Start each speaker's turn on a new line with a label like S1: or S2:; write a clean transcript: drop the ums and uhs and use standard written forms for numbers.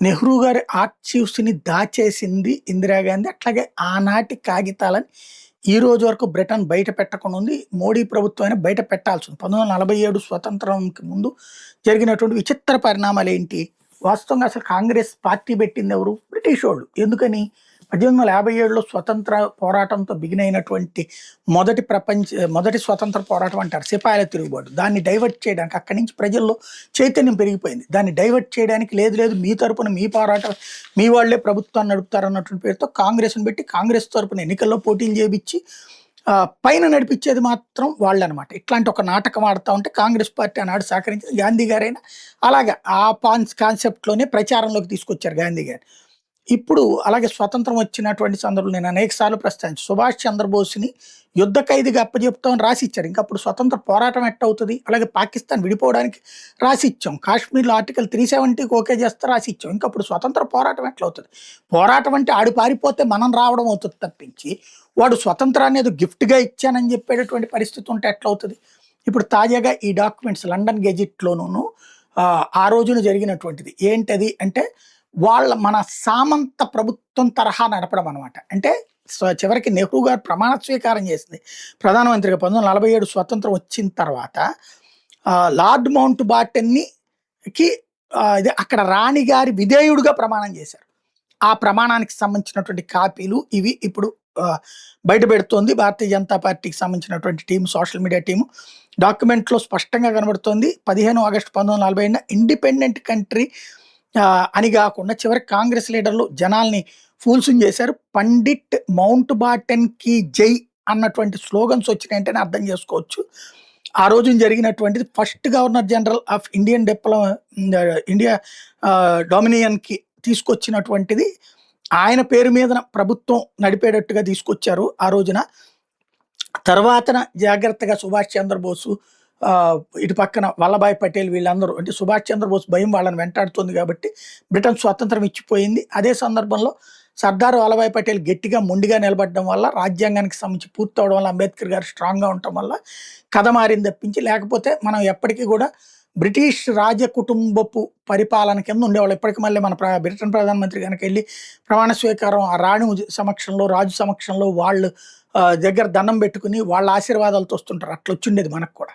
S1: నెహ్రూ గారి ఆర్చీవ్స్‌ని దాచేసింది ఇందిరాగాంధీ. అట్లాగే ఆనాటి కాగితాలని ఈ రోజు వరకు బ్రిటన్ బయట పెట్టకుండా ఉంది. మోడీ ప్రభుత్వమైనా బయట పెట్టాల్సింది. 1947 స్వతంత్రంకి ముందు జరిగినటువంటి విచిత్ర పరిణామాలేంటి? వాస్తవంగా అసలు కాంగ్రెస్ పార్టీ పెట్టిందెవరు? బ్రిటిషోళ్ళు. ఎందుకని? 1857లో స్వతంత్ర పోరాటంతో బిగిన్ అయినటువంటి మొదటి స్వతంత్ర పోరాటం అంటారు. సిపాయిల తిరుగుబాటు. దాన్ని డైవర్ట్ చేయడానికి అక్కడి నుంచి ప్రజల్లో చైతన్యం పెరిగిపోయింది. దాన్ని డైవర్ట్ చేయడానికి లేదు లేదు మీ తరపున మీ పోరాటం మీ వాళ్ళే ప్రభుత్వాన్ని నడుపుతారన్నటువంటి పేరుతో కాంగ్రెస్‌ని పెట్టి కాంగ్రెస్ తరపున ఎన్నికల్లో పోటీలు చేపిచ్చి పైన నడిపించేది మాత్రం వాళ్ళనమాట. ఇట్లాంటి ఒక నాటకం ఆడుతా ఉంటే కాంగ్రెస్ పార్టీ ఆనాడు సహకరించింది. గాంధీ గారైనా అలాగా ఆ కాన్సెప్ట్‌లోనే ప్రచారంలోకి తీసుకొచ్చారు గాంధీ గారు. ఇప్పుడు అలాగే స్వతంత్రం వచ్చినటువంటి సందర్భంలో నేను అనేక సార్లు ప్రస్తావించాను. సుభాష్ చంద్రబోస్‌ని యుద్ధ ఖైదీగా అప్పజెపుతామని రాసిచ్చారు. ఇంక అప్పుడు స్వతంత్ర పోరాటం ఎట్టవుతది? అలాగే పాకిస్తాన్ విడిపోవడానికి రాసిచ్చాం. కాశ్మీర్‌లో ఆర్టికల్ 370కి ఓకే చేస్తే రాసిచ్చాం. ఇంకప్పుడు స్వతంత్ర పోరాటం ఎట్లవుతది? పోరాటం అంటే ఆడు పారిపోతే మనం రావడం అవుతది తప్పించి, వాడు స్వతంత్రాన్ని ఏదో గిఫ్ట్‌గా ఇచ్చానని చెప్పేటటువంటి పరిస్థితి ఉంటే ఎట్లవుతది? ఇప్పుడు తాజాగా ఈ డాక్యుమెంట్స్ లండన్ గెజిట్‌లోనూను ఆ రోజున జరిగినటువంటిది. ఏంటది అంటే మన సామంత ప్రభుత్వం తరహా నడపడం అనమాట. అంటే చివరికి నెహ్రూ గారు ప్రమాణ స్వీకారం చేసింది. ప్రధానమంత్రిగా 1947 స్వతంత్రం వచ్చిన తర్వాత లార్డ్ మౌంట్ బాటన్‌కి ఇది అక్కడ రాణి గారి విధేయుడుగా ప్రమాణం చేశారు. ఆ ప్రమాణానికి సంబంధించినటువంటి కాపీలు ఇవి ఇప్పుడు బయట పెడుతోంది భారతీయ జనతా పార్టీకి సంబంధించినటువంటి టీమ్, సోషల్ మీడియా టీము. డాక్యుమెంట్‌లో స్పష్టంగా కనబడుతోంది. 15 ఆగస్టు 1940న ఇండిపెండెంట్ కంట్రీ అని కాకుండా చివరికి కాంగ్రెస్ లీడర్లు జనాల్ని ఫూల్స్‌ని చేశారు. పండిట్ మౌంట్ బాటన్‌కి జై అన్నటువంటి స్లోగన్స్ వచ్చినాయంటేనే అర్థం చేసుకోవచ్చు. ఆ రోజున జరిగినటువంటిది first governor general of India డొమినియన్‌కి తీసుకొచ్చినటువంటిది. ఆయన పేరు మీద ప్రభుత్వం నడిపేటట్టుగా తీసుకొచ్చారు ఆ రోజున. తర్వాతన జాగ్రత్తగా సుభాష్ చంద్రబోసు ఇటు పక్కన వల్లభాయ్ పటేల్ వీళ్ళందరూ అంటే సుభాష్ చంద్రబోస్ భయం వాళ్ళని వెంటాడుతుంది కాబట్టి బ్రిటన్ స్వాతంత్రం ఇచ్చిపోయింది. అదే సందర్భంలో సర్దార్ వల్లభాయ్ పటేల్ గట్టిగా మొండిగా నిలబడడం వల్ల రాజ్యాంగానికి సంబంధించి పూర్తి అవడం వల్ల అంబేద్కర్ గారు స్ట్రాంగ్‌గా ఉండటం వల్ల కథ మారింది తప్పించి లేకపోతే మనం ఎప్పటికీ కూడా బ్రిటిష్ రాజకుటుంబపు పరిపాలన కింద ఉండేవాళ్ళు. ఇప్పటికి మళ్ళీ మన బ్రిటన్ ప్రధానమంత్రి గనక వెళ్లి ప్రమాణ స్వీకారం ఆ రాణి సమక్షంలో రాజు సమక్షంలో వాళ్ళు దగ్గర దండం పెట్టుకుని వాళ్ళ ఆశీర్వాదాలతో వస్తుంటారు. అట్లా వచ్చిండేది మనకు కూడా.